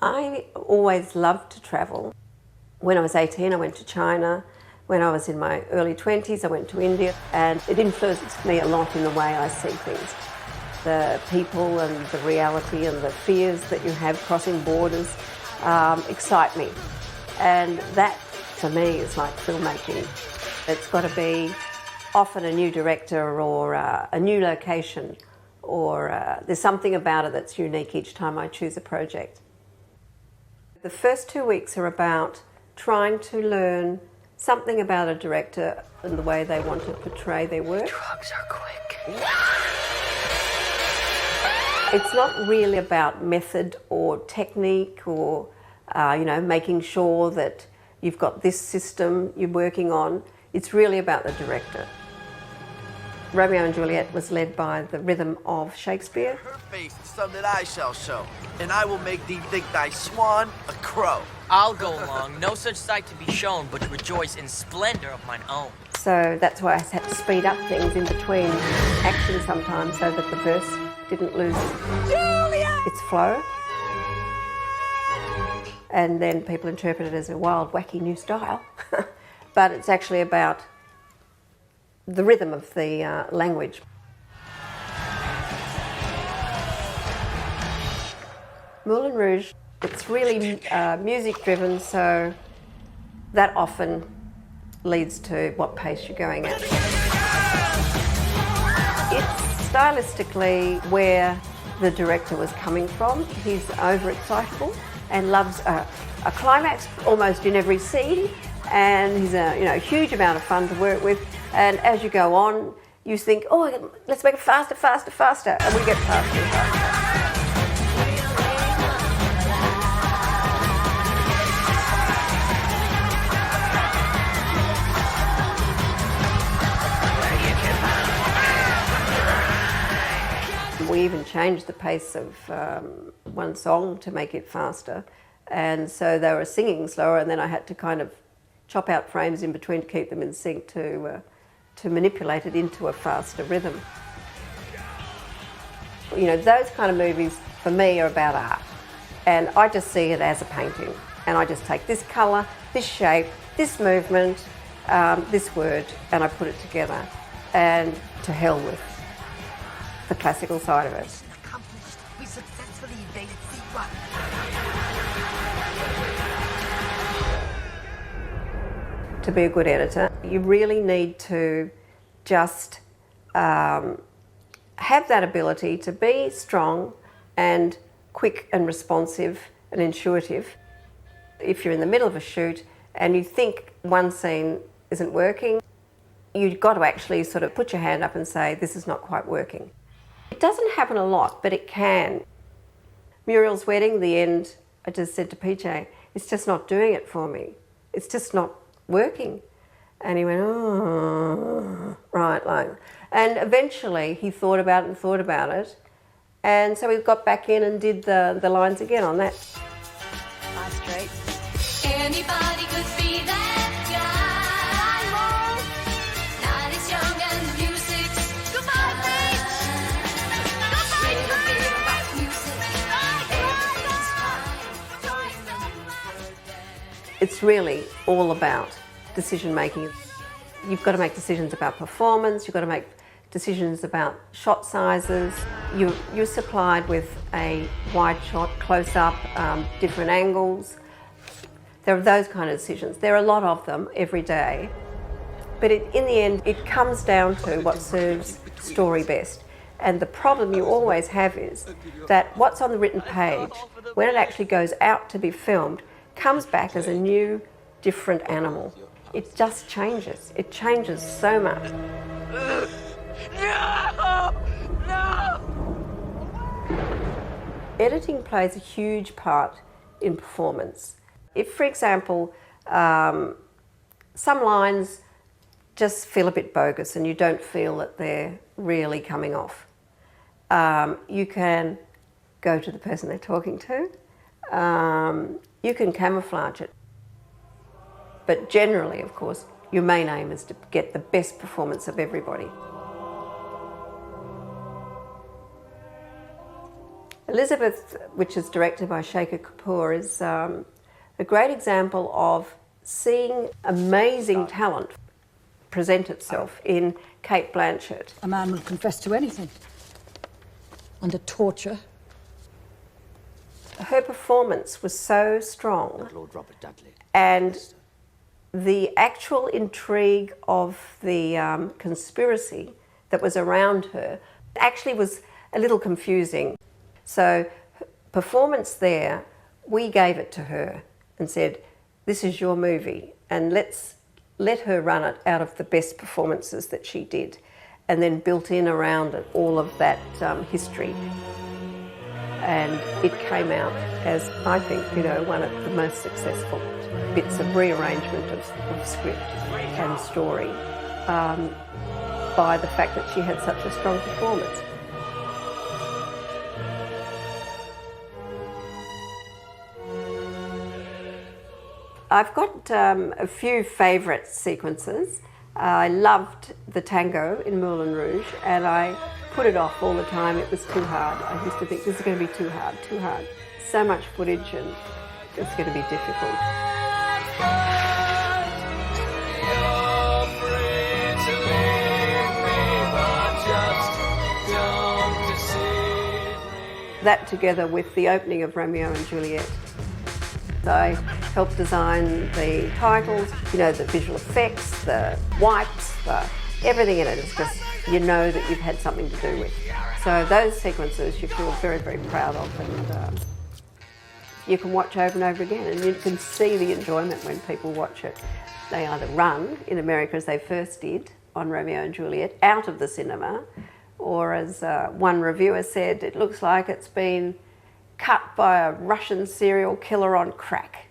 I always loved to travel. When I was 18, I went to China. When I was in my early 20s, I went to India, and it influenced me a lot in the way I see things. The people and the reality and the fears that you have crossing borders excite me. And that, for me, is like filmmaking. It's got to be often a new director or a new location, or there's something about it that's unique each time I choose a project. The first 2 weeks are about trying to learn something about a director and the way they want to portray their work. Drugs are quick. It's not really about method or technique or, making sure that you've got this system you're working on. It's really about the director. Romeo and Juliet was led by the rhythm of Shakespeare. Her face is some that I shall show, and I will make thee think thy swan a crow. I'll go along, no such sight to be shown, but to rejoice in splendor of mine own. So that's why I had to speed up things in between actions sometimes so that the verse didn't lose its flow. And then people interpret it as a wild, wacky new style. But it's actually about the rhythm of the language. Moulin Rouge, it's really music driven, so that often leads to what pace you're going at. It's stylistically where the director was coming from. He's overexcitable and loves a climax almost in every scene, and he's a huge amount of fun to work with. And as you go on, you think, oh, let's make it faster, faster, faster, and we get faster and faster. We even changed the pace of one song to make it faster, and so they were singing slower, and then I had to kind of chop out frames in between to keep them in sync to manipulate it into a faster rhythm. Those kind of movies for me are about art, and I just see it as a painting, and I just take this colour, this shape, this movement, this word, and I put it together, and to hell with the classical side of it. Accomplished. We successfully evaded C1. To be a good editor, you really need to just have that ability to be strong and quick and responsive and intuitive. If you're in the middle of a shoot and you think one scene isn't working, you've got to actually sort of put your hand up and say, this is not quite working. It doesn't happen a lot, but it can. Muriel's wedding, the end, I just said to PJ, it's just not doing it for me. It's just not working. And he went, oh, right, and eventually he thought about it, and so we got back in and did the lines again on that. Nice straight. Anybody could be that guy. Night is young and the music's goodbye, please. It's really all about decision making. You've got to make decisions about performance, you've got to make decisions about shot sizes. You're supplied with a wide shot, close up, different angles. There are those kind of decisions. There are a lot of them every day. But in the end, it comes down to what serves story best. And the problem you always have is that what's on the written page, when it actually goes out to be filmed, comes back as a new, different animal. It just changes. It changes so much. No! No! Editing plays a huge part in performance. If, for example, some lines just feel a bit bogus and you don't feel that they're really coming off, you can go to the person they're talking to. You can camouflage it. But generally, of course, your main aim is to get the best performance of everybody. Elizabeth, which is directed by Shekhar Kapoor, is a great example of seeing amazing talent present itself in Kate Blanchett. A man will confess to anything. Under torture. Her performance was so strong, Lord Robert Dudley. and the actual intrigue of the conspiracy that was around her actually was a little confusing. So performance there, we gave it to her and said, this is your movie, and let's let her run it out of the best performances that she did, and then built in around it all of that history. And it came out as, I think, one of the most successful bits of rearrangement of script and story by the fact that she had such a strong performance. I've got a few favourite sequences. I loved the tango in Moulin Rouge, and I put it off all the time. It was too hard. I used to think, this is going to be too hard, too hard. So much footage, and it's going to be difficult. That together with the opening of Romeo and Juliet. I helped design the titles, the visual effects, the wipes, everything in it is just, that you've had something to do with. So those sequences you feel very, very proud of, and you can watch over and over again, and you can see the enjoyment when people watch it. They either run, in America as they first did on Romeo and Juliet, out of the cinema, or as one reviewer said, it looks like it's been cut by a Russian serial killer on crack.